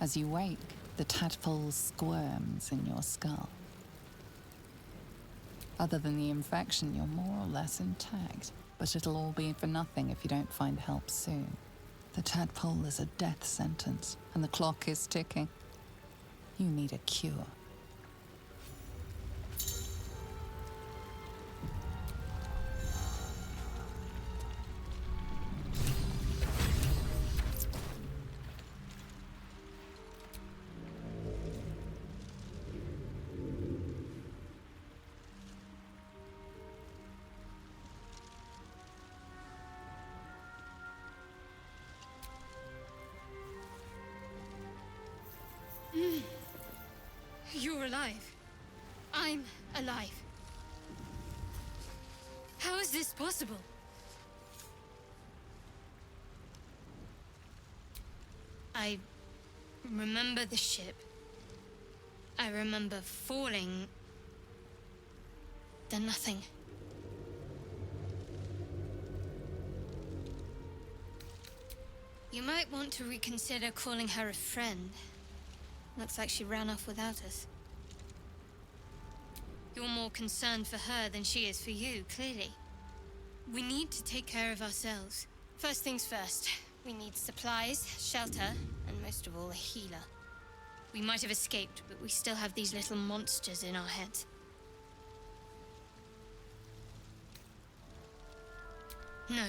As you wake, the tadpole squirms in your skull. Other than the infection, you're more or less intact, but it'll all be for nothing if you don't find help soon. The tadpole is a death sentence, and the clock is ticking. You need a cure. You're alive. I'm alive. How is this possible? I remember the ship. I remember falling. Then nothing. You might want to reconsider calling her a friend. Looks like she ran off without us. You're more concerned for her than she is for you, clearly. We need to take care of ourselves. First things first, we need supplies, shelter, and most of all, a healer. We might have escaped, but we still have these little monsters in our heads. No,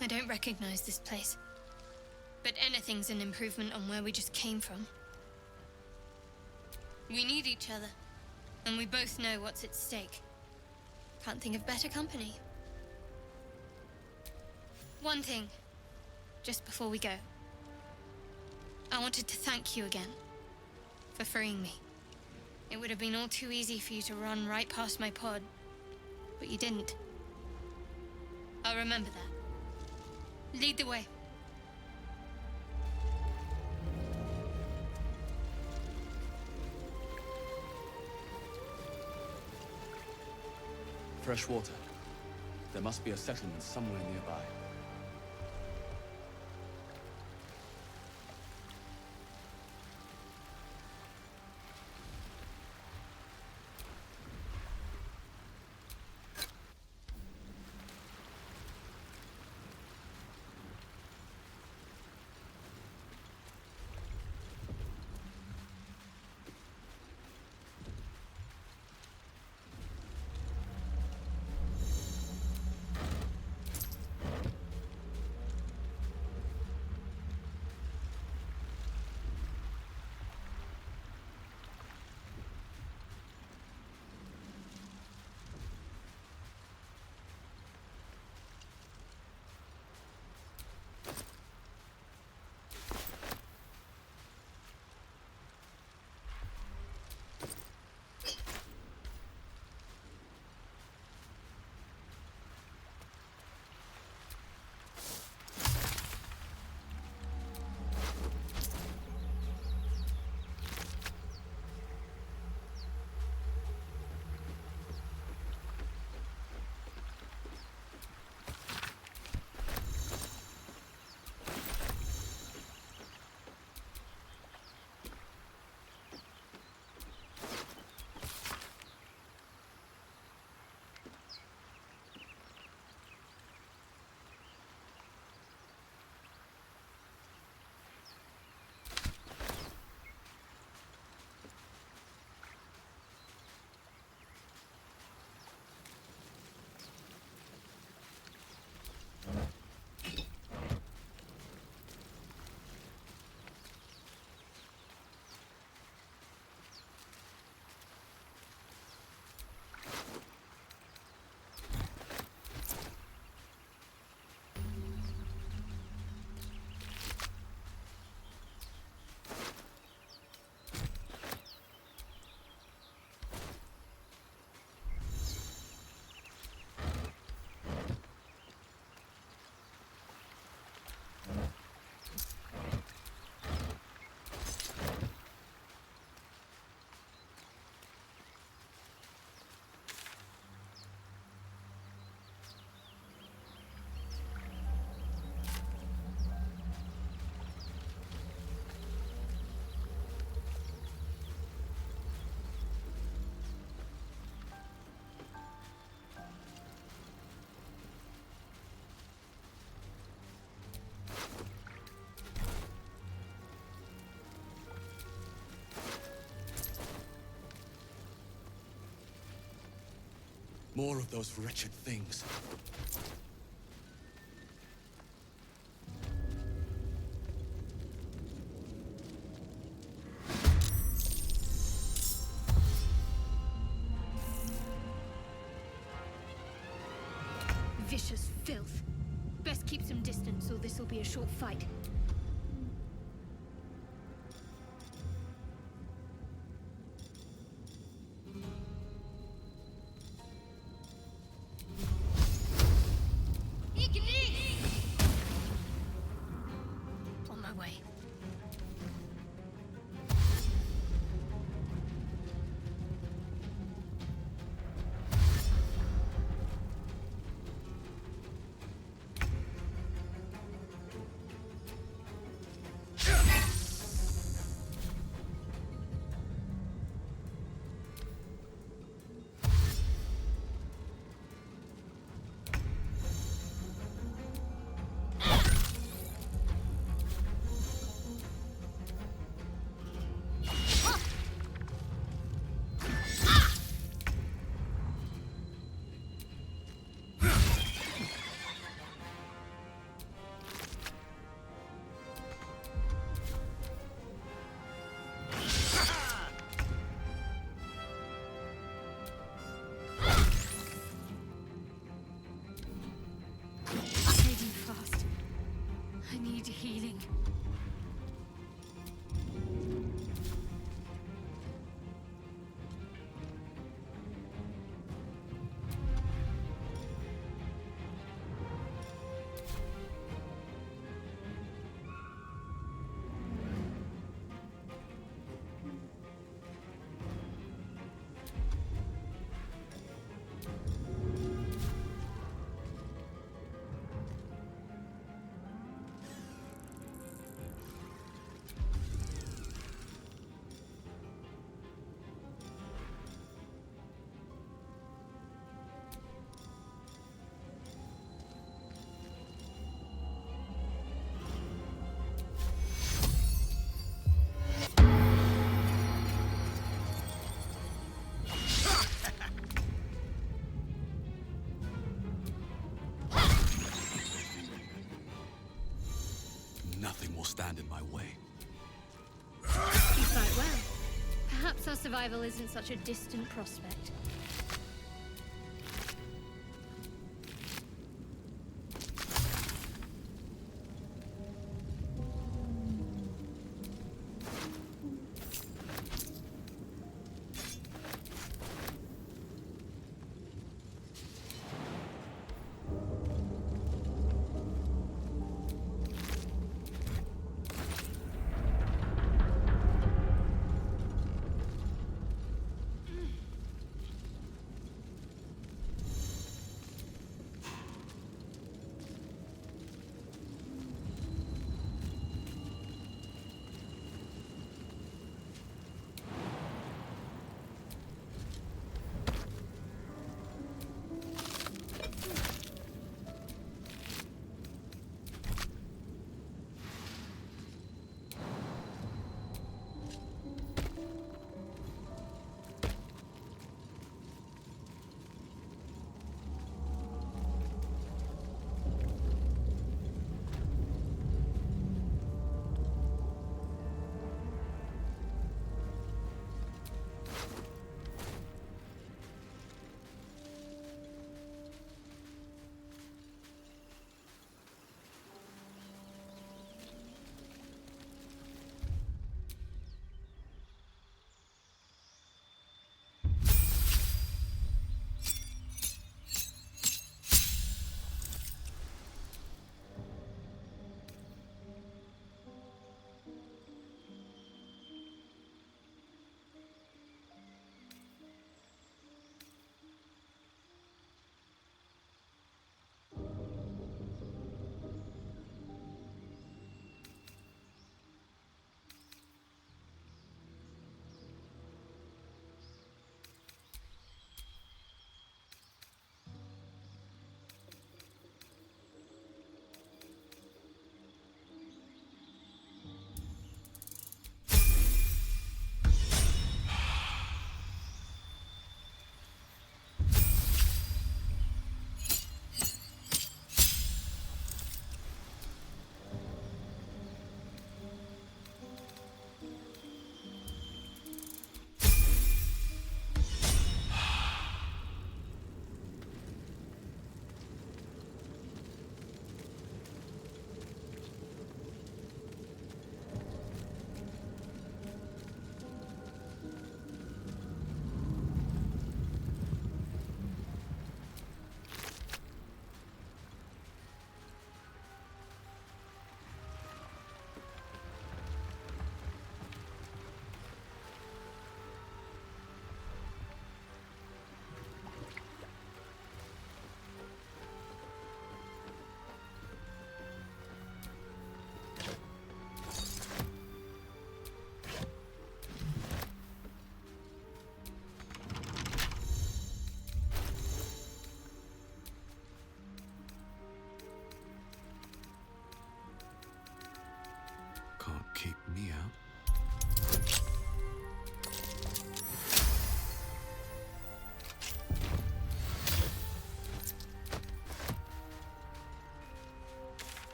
I don't recognize this place. But anything's an improvement on where we just came from. We need each other, and we both know what's at stake. Can't think of better company. One thing, just before we go. I wanted to thank you again for freeing me. It would have been all too easy for you to run right past my pod, but you didn't. I'll remember that. Lead the way. Fresh water. There must be a settlement somewhere nearby. More of those wretched things. Vicious filth. Best keep some distance, or this'll be a short fight. On my way. Fading fast. I need healing. Nothing will stand in my way. You fight well. Perhaps our survival isn't such a distant prospect.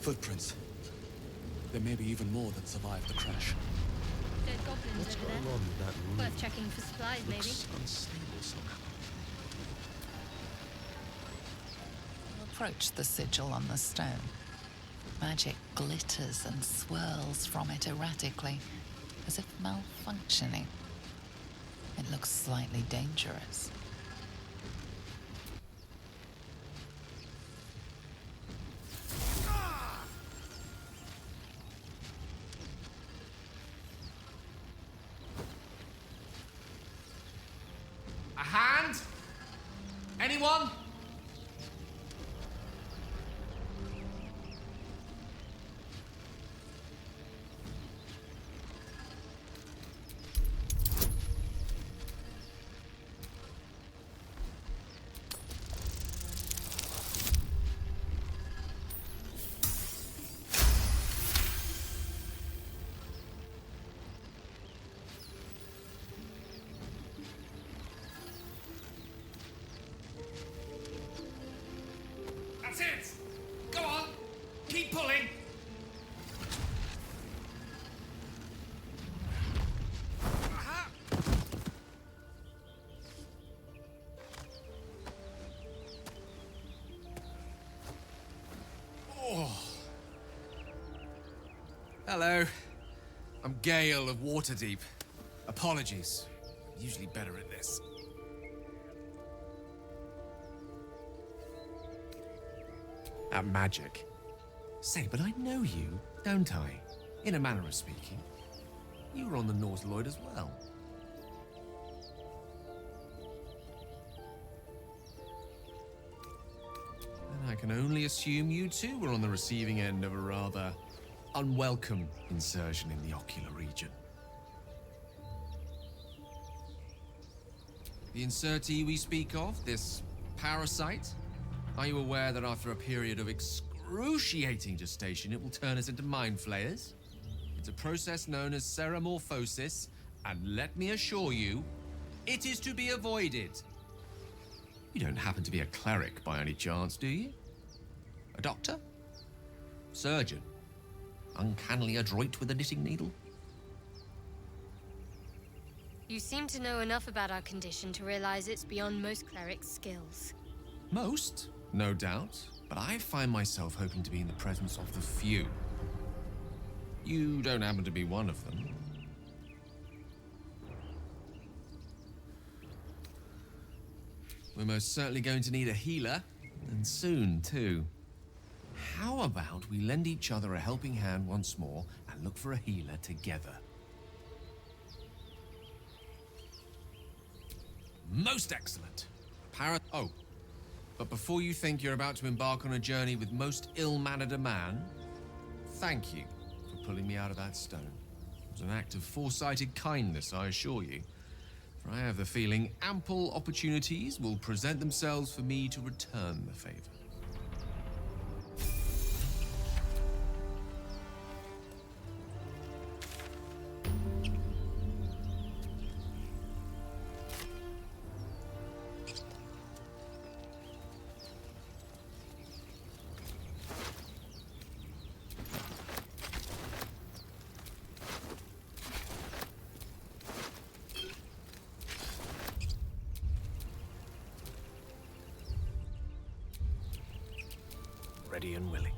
Footprints. There may be even more that survived the crash. Dead goblins What's over going there. on with that room? Worth checking for supplies, maybe. Looks unstable somehow. Approach the sigil on the stone. Magic glitters and swirls from it erratically, as if malfunctioning. It looks slightly dangerous. A hand? Anyone? That's it! Go on! Keep pulling! Aha! Oh. Hello. I'm Gale of Waterdeep. Apologies. I'm usually better at this. At magic. Say, but I know you, don't I? In a manner of speaking. You were on the North Lloyd as well. And I can only assume you too were on the receiving end of a rather unwelcome insertion in the ocular region. The insertee we speak of, this parasite, are you aware that after a period of excruciating gestation, it will turn us into mind flayers? It's a process known as ceramorphosis, and let me assure you, it is to be avoided. You don't happen to be a cleric by any chance, do you? A doctor? Surgeon? Uncannily adroit with a knitting needle? You seem to know enough about our condition to realize it's beyond most clerics' skills. Most, no doubt, but I find myself hoping to be in the presence of the few. You don't happen to be one of them. We're most certainly going to need a healer, and soon, too. How about we lend each other a helping hand once more and look for a healer together? Most excellent. Oh, but before you think you're about to embark on a journey with most ill-mannered a man, thank you for pulling me out of that stone. It was an act of foresighted kindness, I assure you. For I have the feeling ample opportunities will present themselves for me to return the favor. Ready and willing.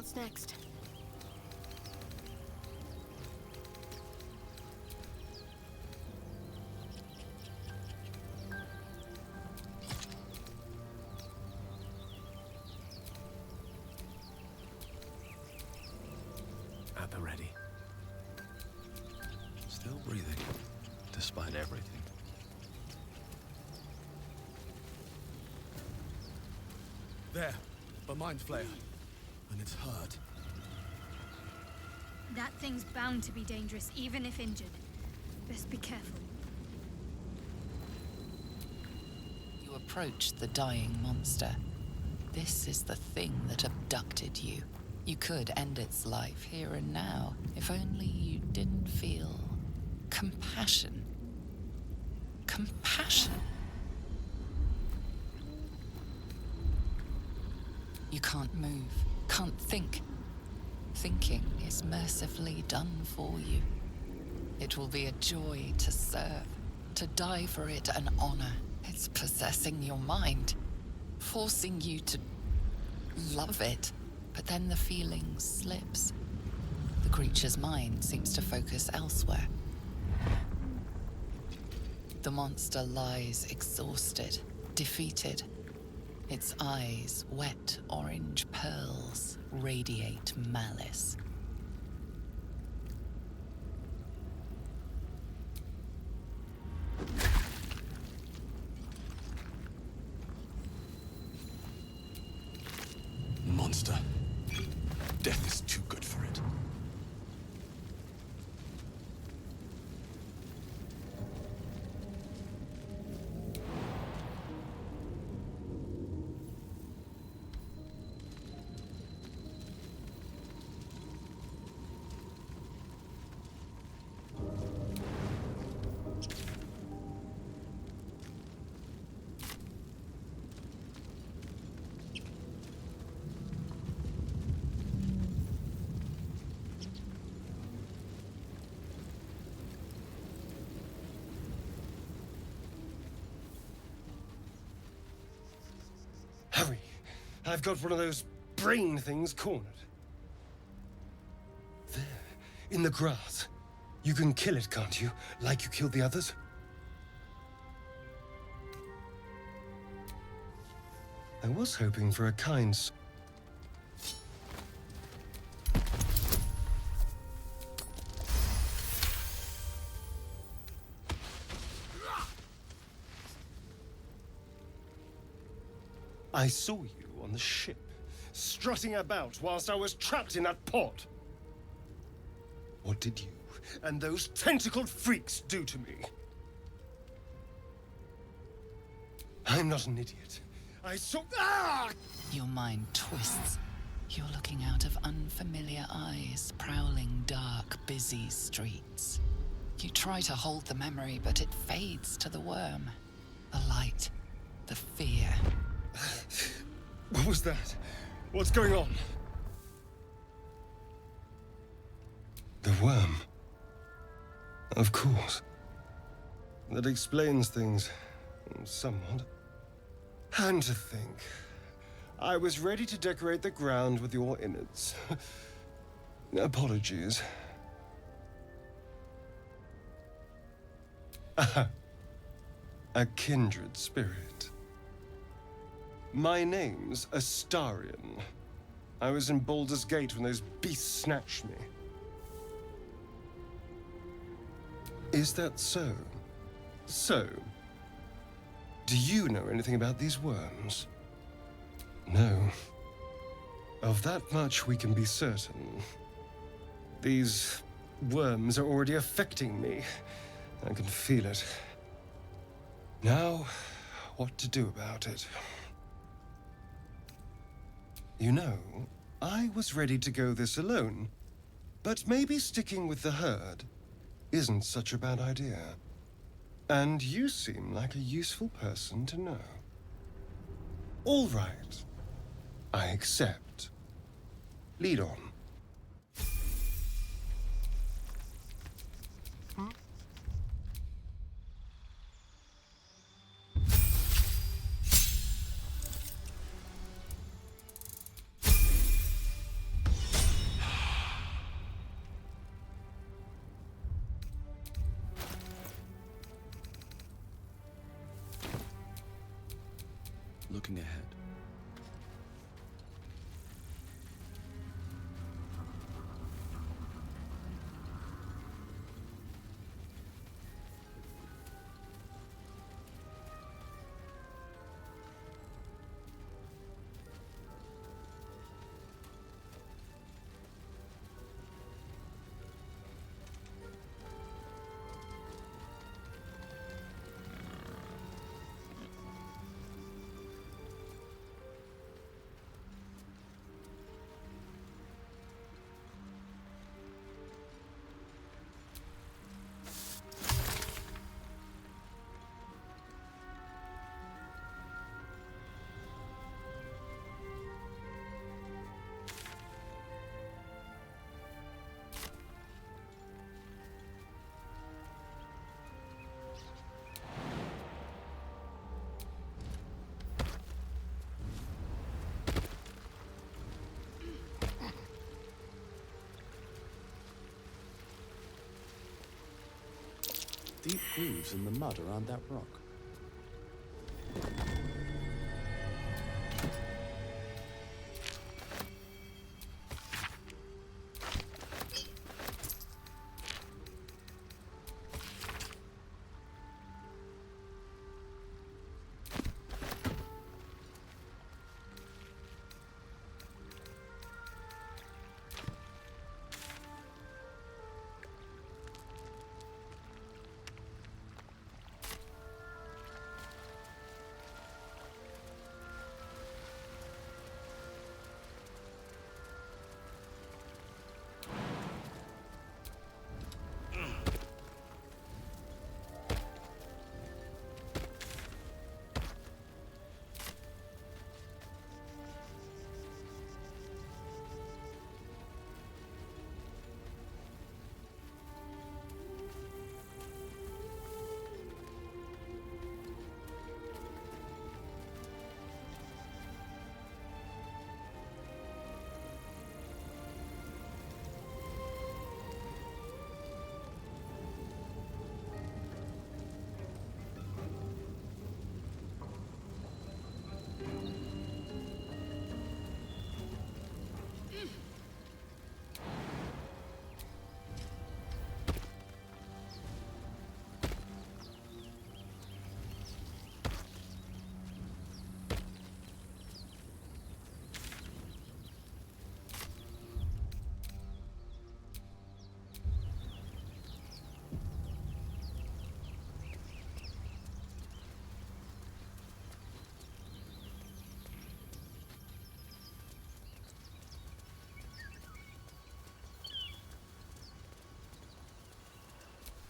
What's next? At the ready. Still breathing, despite everything. There, a mind flayer. And it's hurt. That thing's bound to be dangerous, even if injured. Best be careful. You approach the dying monster. This is the thing that abducted you. You could end its life here and now, if only you didn't feel compassion. Compassion. You can't move, can't think. Thinking is mercifully done for you. It will be a joy to serve, to die for it an honor. It's possessing your mind, forcing you to love it. But then the feeling slips. The creature's mind seems to focus elsewhere. The monster lies exhausted, defeated. Its eyes, wet orange pearls, radiate malice. Monster. Death is too good for it. Hurry! I've got one of those brain things cornered. There, in the grass. You can kill it, can't you? Like you killed the others? I was hoping for a kind... I saw you on the ship, strutting about whilst I was trapped in that pod. What did you and those tentacled freaks do to me? I'm not an idiot. I saw... Ah! Your mind twists. You're looking out of unfamiliar eyes, prowling dark, busy streets. You try to hold the memory, but it fades to the worm. The light, the fear. What was that? What's going on? The worm. Of course. That explains things. Somewhat. And to think, I was ready to decorate the ground with your innards. Apologies. A kindred spirit. My name's Astarion. I was in Baldur's Gate when those beasts snatched me. Is that so? So, do you know anything about these worms? No. Of that much we can be certain. These worms are already affecting me. I can feel it. Now, what to do about it? You know, I was ready to go this alone, but maybe sticking with the herd isn't such a bad idea. And you seem like a useful person to know. All right. I accept. Lead on. deep grooves in the mud around that rock.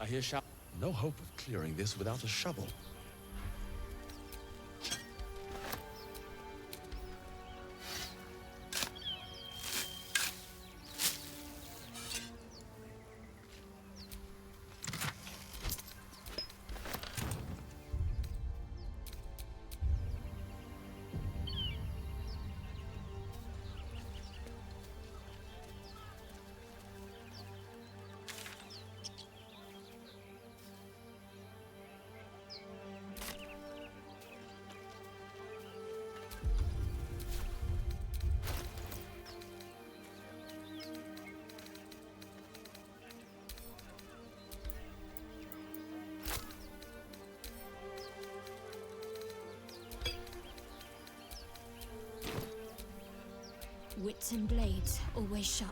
I hear shout. No hope of clearing this without a shovel. Wits and blades, always sharp.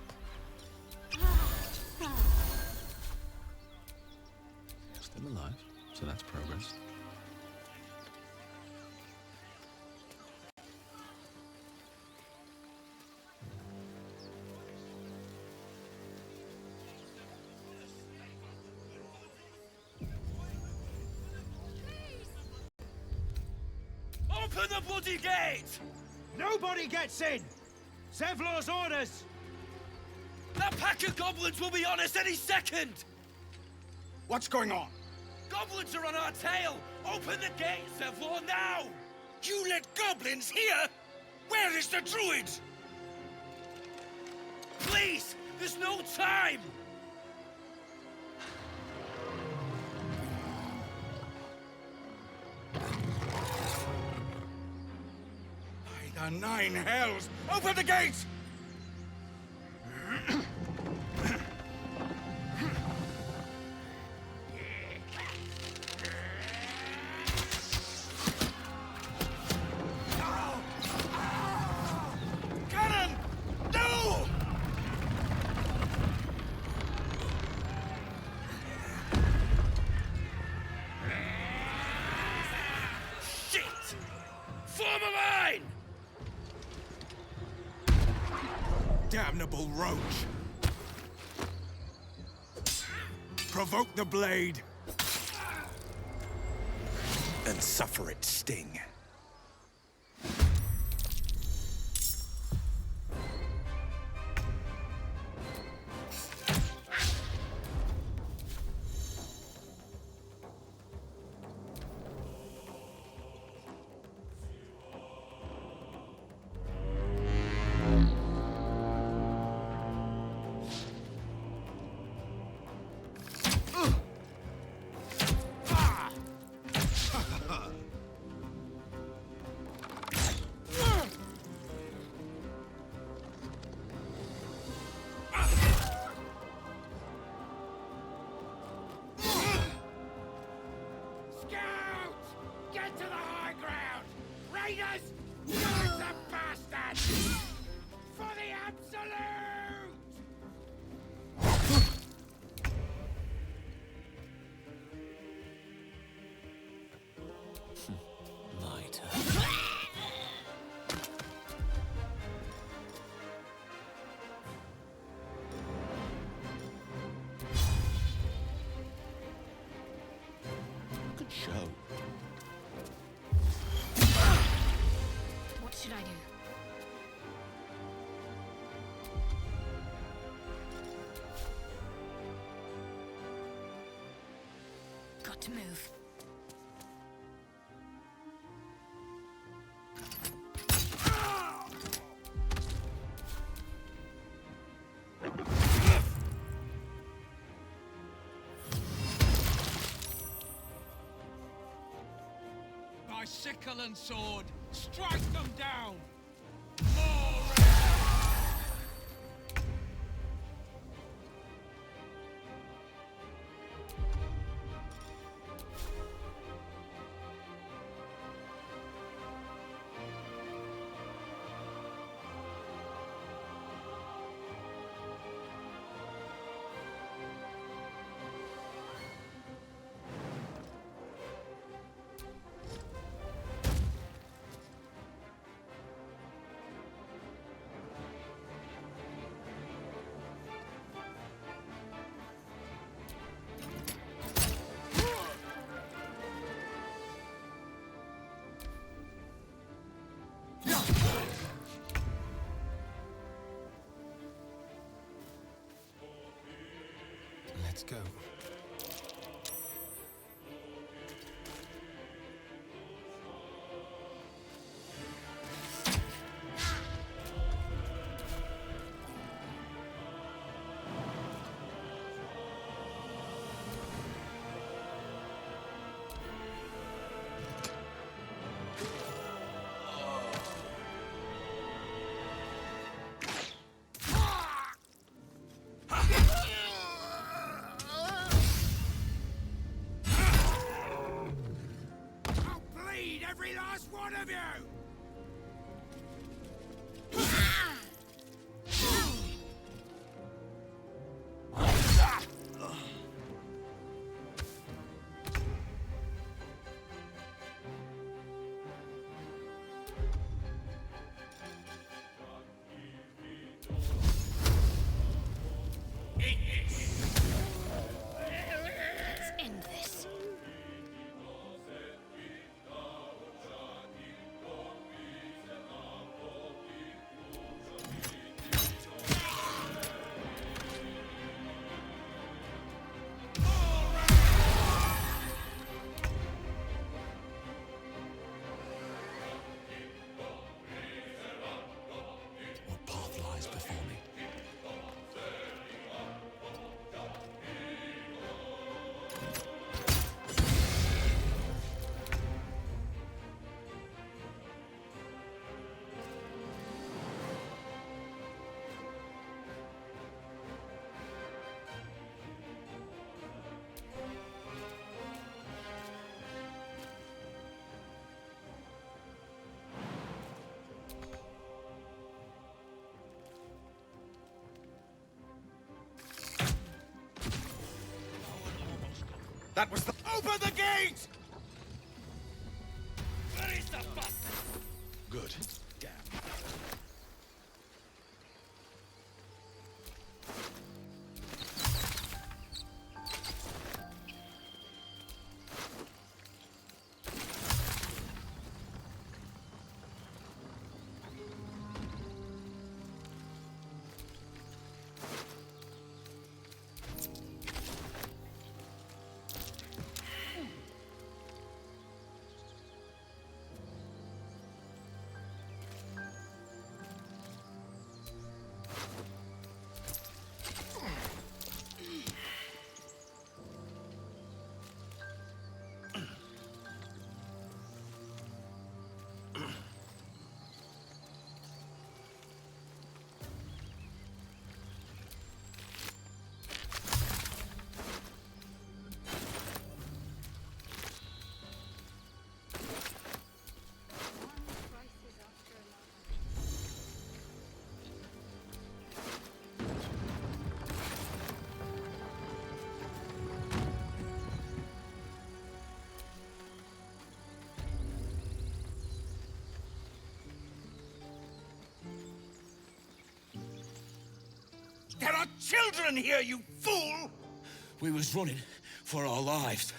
Still alive, so that's progress. Open the bloody gate! Nobody gets in! Zevlor's orders! That pack of goblins will be on us any second! What's going on? Goblins are on our tail! Open the gate, Zevlor, now! You let goblins here? Where is the druid? Please! There's no time! By the nine hells! Open the gate! Cannon! No! Shit! Form a line! Damnable roach! Provoke the blade! And suffer its sting. to move. By sickle and sword, strike them down! Let's go. I'll bleed every last one of you! Let's end this. What path lies before me? That was the— Open the gate! Where is the bastard? Good. Damn. There are children here, you fool! We was running for our lives.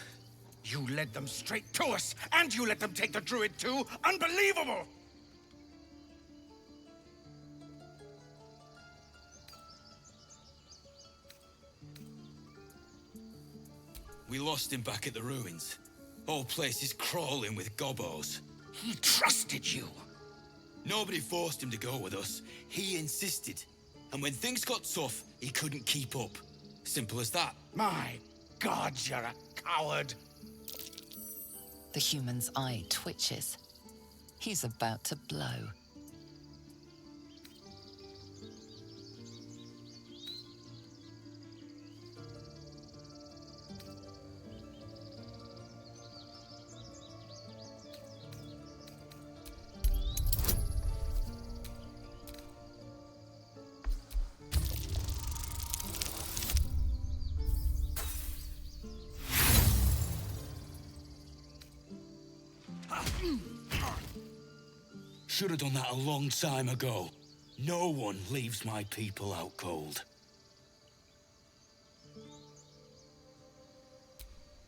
You led them straight to us, and you let them take the druid too? Unbelievable! We lost him back at the ruins. Whole place is crawling with gobos. He trusted you. Nobody forced him to go with us. He insisted. And when things got tough, he couldn't keep up. Simple as that. My God, you're a coward. The human's eye twitches. He's about to blow. Should have done that a long time ago. No one leaves my people out cold.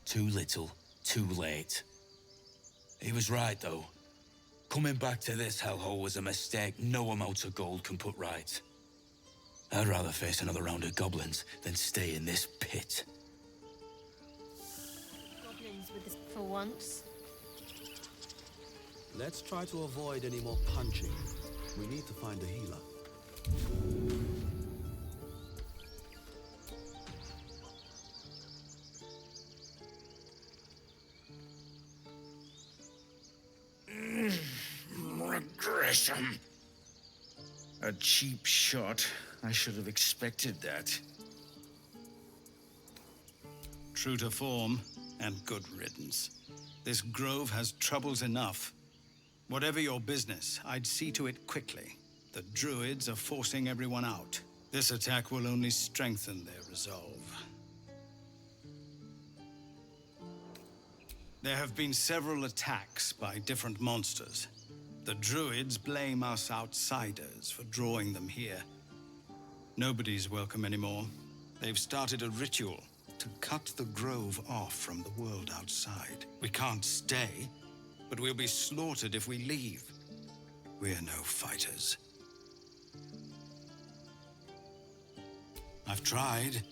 Too little, too late. He was right, though. Coming back to this hellhole was a mistake no amount of gold can put right. I'd rather face another round of goblins than stay in this pit. Goblins with this for once. Let's try to avoid any more punching. We need to find a healer. Regression. A cheap shot. I should have expected that. True to form, and good riddance. This grove has troubles enough. Whatever your business, I'd see to it quickly. The druids are forcing everyone out. This attack will only strengthen their resolve. There have been several attacks by different monsters. The druids blame us outsiders for drawing them here. Nobody's welcome anymore. They've started a ritual to cut the grove off from the world outside. We can't stay, but we'll be slaughtered if we leave. We're no fighters. I've tried.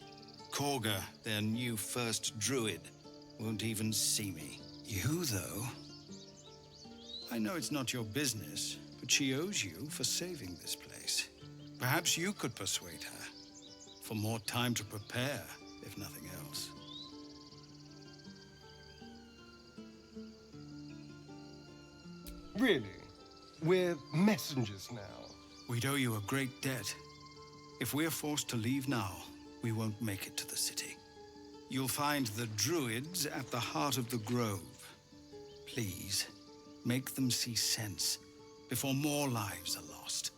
Korga, their new first druid, won't even see me. You, though? I know it's not your business, but she owes you for saving this place. Perhaps you could persuade her. For more time to prepare, if nothing else. Really? We're messengers now. We'd owe you a great debt. If we're forced to leave now, we won't make it to the city. You'll find the druids at the heart of the grove. Please, make them see sense before more lives are lost.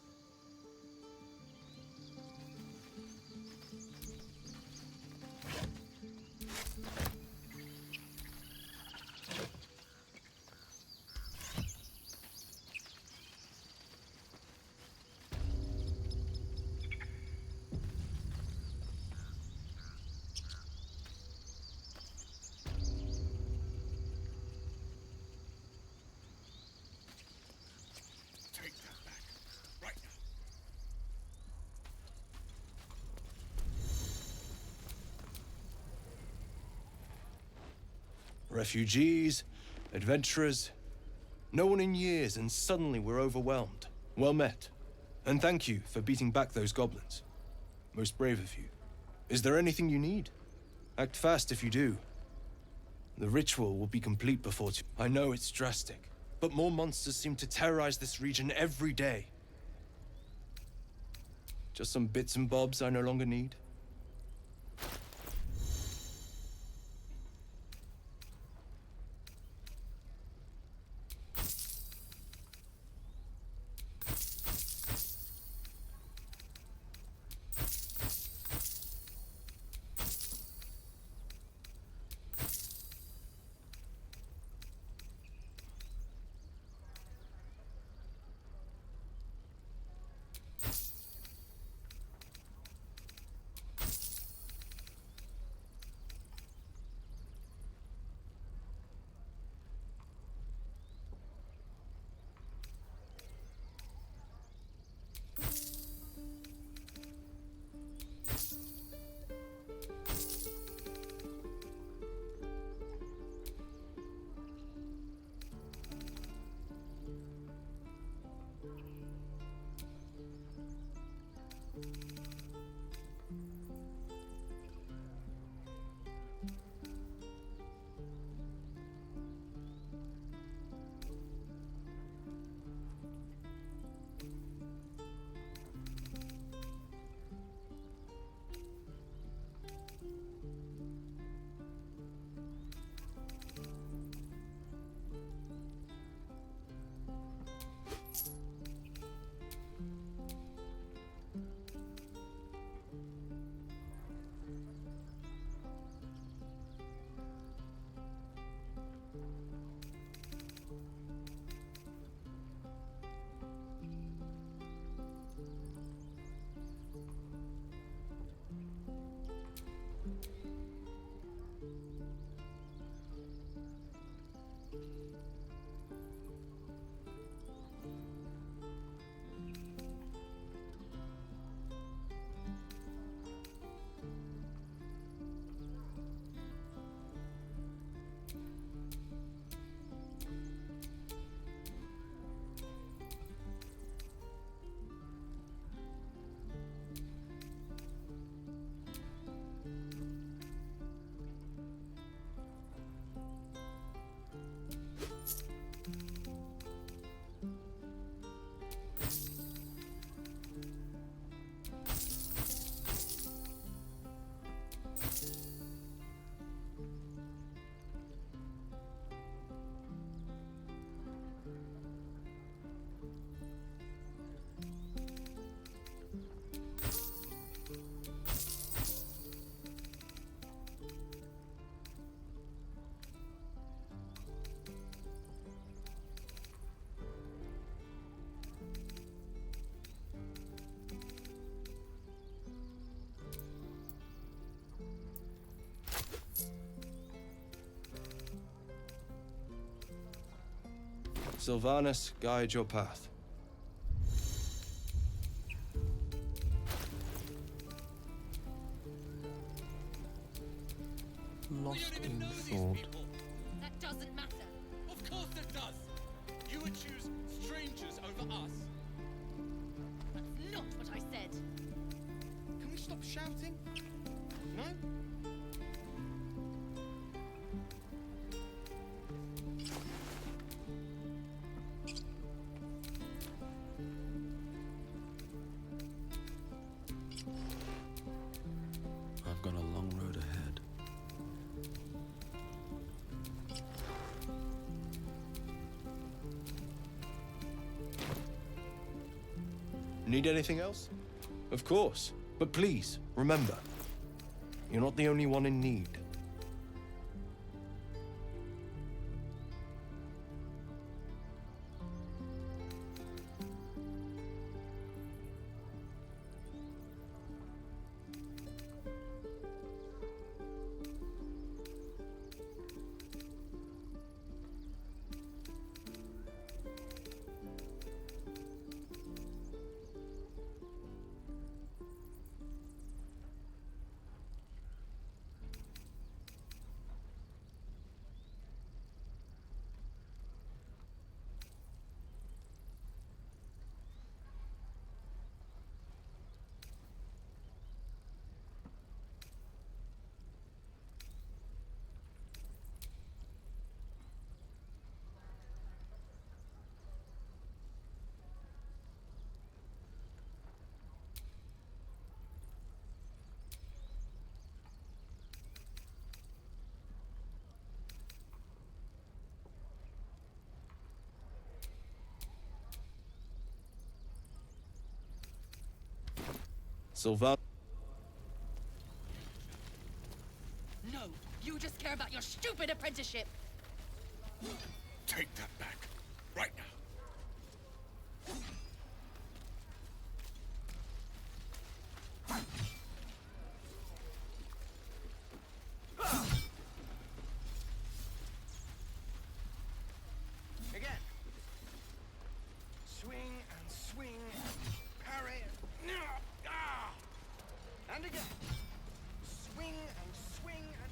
Take that back. Right now. Refugees, adventurers, no one in years, and suddenly we're overwhelmed. Well met. And thank you for beating back those goblins. Most brave of you. Is there anything you need? Act fast if you do. The ritual will be complete before I know it's drastic, but more monsters seem to terrorize this region every day. Just some bits and bobs I no longer need. Sylvanus, guide your path. Lost in thought. That doesn't matter. Of course it does. You would choose strangers over us. That's not what I said. Can we stop shouting? No? I've got a long road ahead. Need anything else? Of course. But please, remember, you're not the only one in need. Sylvan. No, you just care about your stupid apprenticeship. Take that back. Right now. Again. Swing and swing. Parry. Ah! And again. Swing and swing and...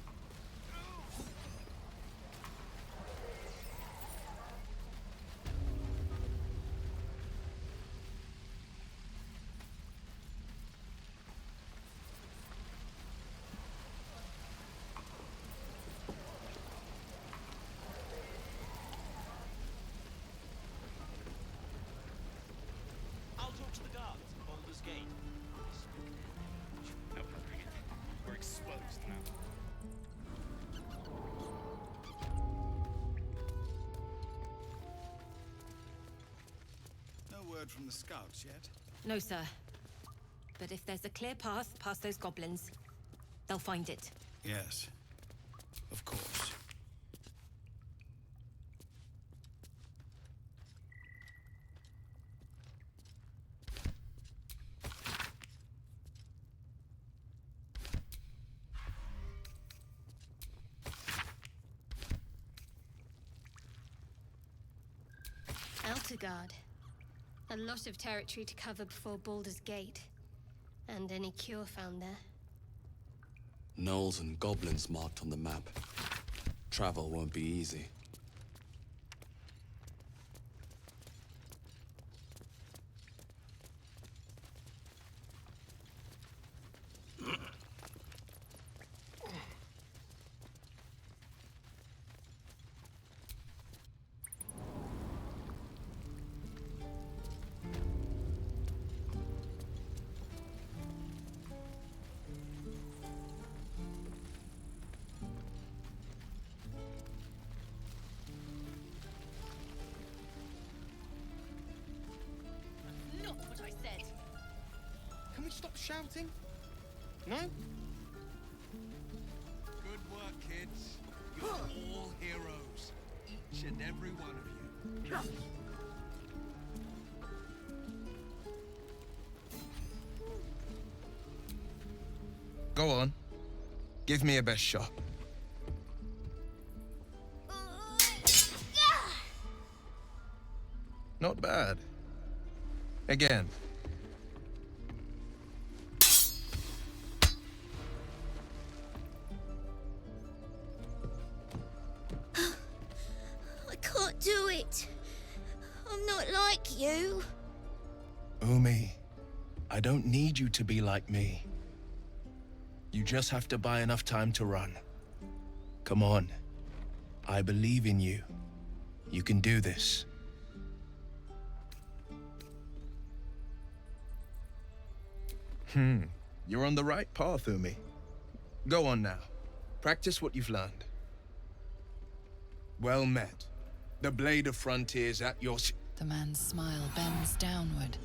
I'll talk to the guards at Baldur's Gate. No, we're exposed now. No word from the scouts yet? No, sir. But if there's a clear path past those goblins, they'll find it. Yes. Of course. Eltergard. A lot of territory to cover before Baldur's Gate. And any cure found there. Gnolls and goblins marked on the map. Travel won't be easy. Not what I said. Can we stop shouting? No? Good work, kids. You're all heroes. Each and every one of you. Go on. Give me a best shot. bad. Again. I can't do it. I'm not like you. Umi, I don't need you to be like me. You just have to buy enough time to run. Come on. I believe in you. You can do this. You're on the right path, Umi. Go on now. Practice what you've learned. Well met. The blade of frontiers at your... The man's smile bends downward,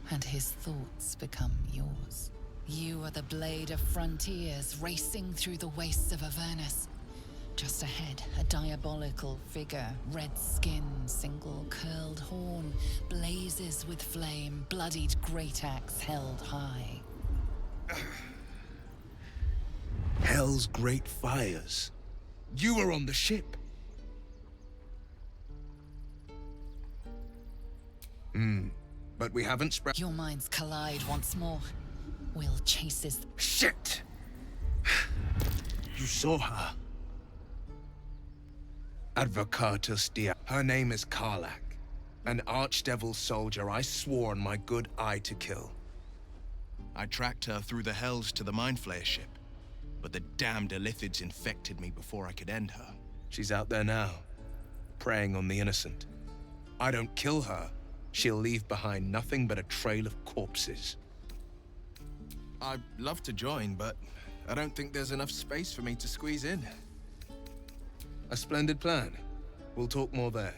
and his thoughts become yours. You are the blade of frontiers racing through the wastes of Avernus. Just ahead, a diabolical figure, red skin, single curled horn, blazes with flame, bloodied great axe held high. Hell's great fires. You were on the ship. But we haven't spread... Your minds collide once more. Will chases... Shit! You saw her. Advocatus Dia. Her name is Karlach. An archdevil soldier I swore on my good eye to kill. I tracked her through the hells to the Mind Flayer ship, but the damned Illithids infected me before I could end her. She's out there now, preying on the innocent. I don't kill her, she'll leave behind nothing but a trail of corpses. I'd love to join, but I don't think there's enough space for me to squeeze in. A splendid plan. We'll talk more there.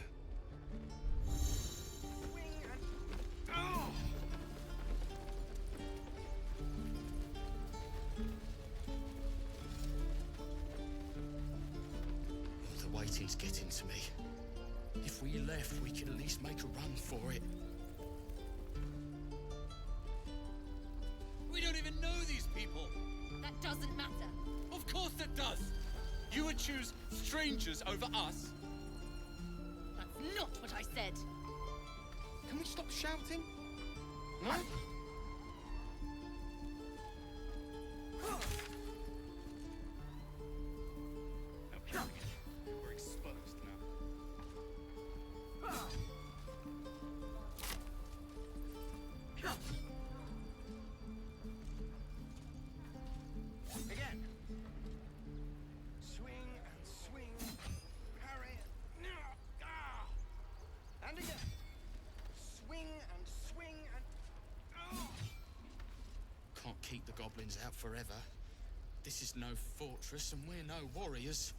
The waiting's getting to me. If we left, we could at least make a run for it. We don't even know these people. That doesn't matter. Of course it does. You would choose strangers over us? That's not what I said. Can we stop shouting? No? We're exposed now. Again. Swing and swing. Parry. And again. Swing and swing and... Can't keep the goblins out forever. This is no fortress and we're no warriors.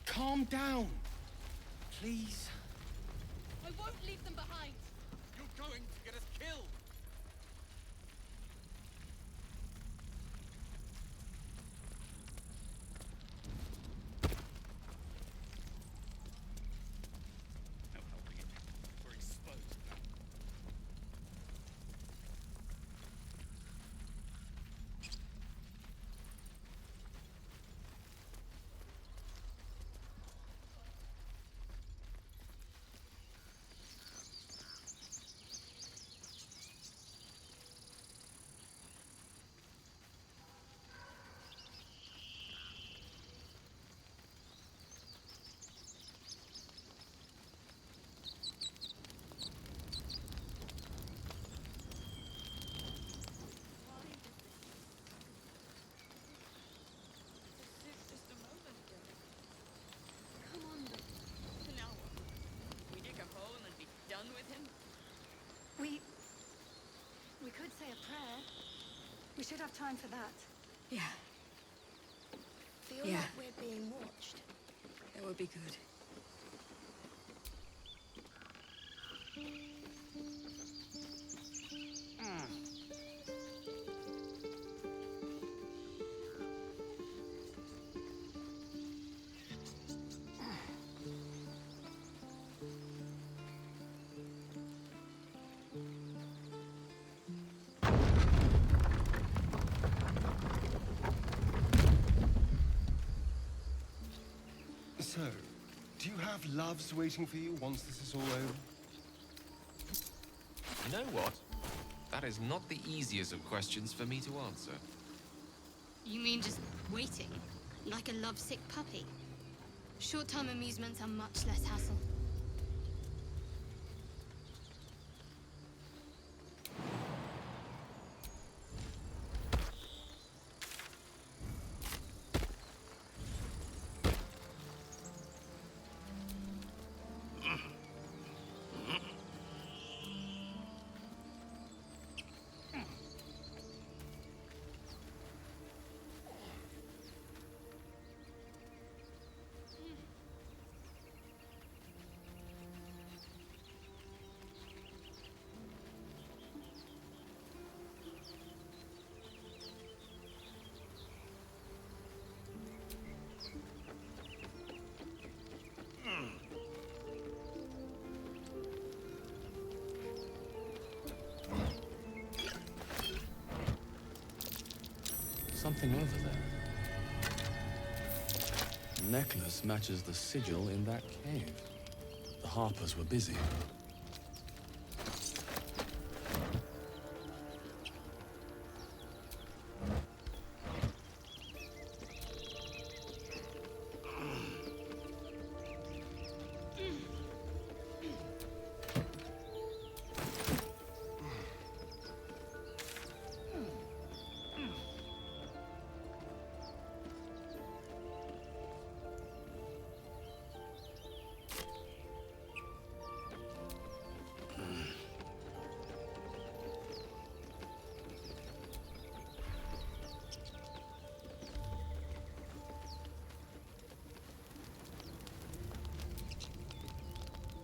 Calm down. Please. I won't leave them behind. You're going to get us killed. No helping it. We're exposed now. We could say a prayer. We should have time for that. Yeah, Feel Yeah. like we're being watched. that would be good. So, have loves waiting for you once this is all over? You know what? That is not the easiest of questions for me to answer. You mean just waiting? Like a lovesick puppy? Short-term amusements are much less hassle. Something over there. Necklace matches the sigil in that cave. The Harpers were busy.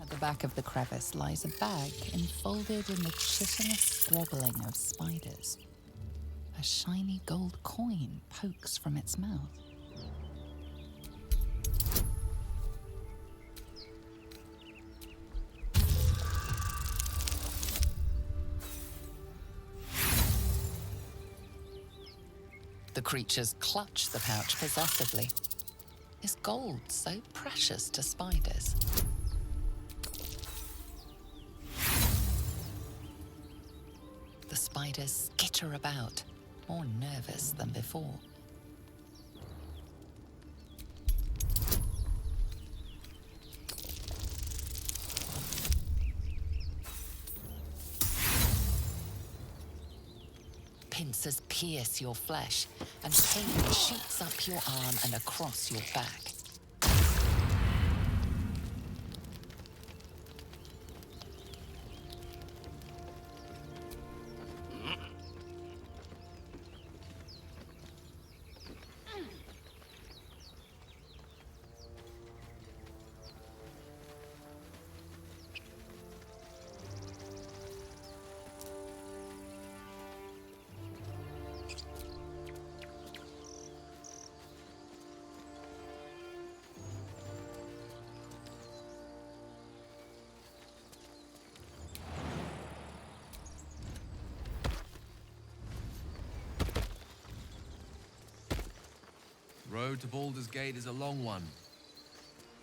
At the back of the crevice lies a bag enfolded in the chitinous squabbling of spiders. A shiny gold coin pokes from its mouth. The creatures clutch the pouch possessively. Is gold so precious to spiders? The spiders skitter about, more nervous than before. Pincers pierce your flesh, and pain shoots up your arm and across your back. Road to Baldur's Gate is a long one.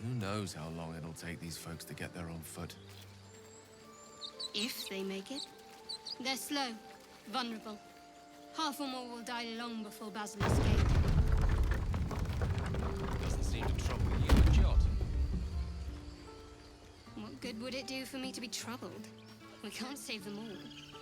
Who knows how long it'll take these folks to get there on foot. If they make it. They're slow, vulnerable. Half or more will die long before Basilisk Gate. Doesn't seem to trouble you a jot. What good would it do for me to be troubled? We can't save them all.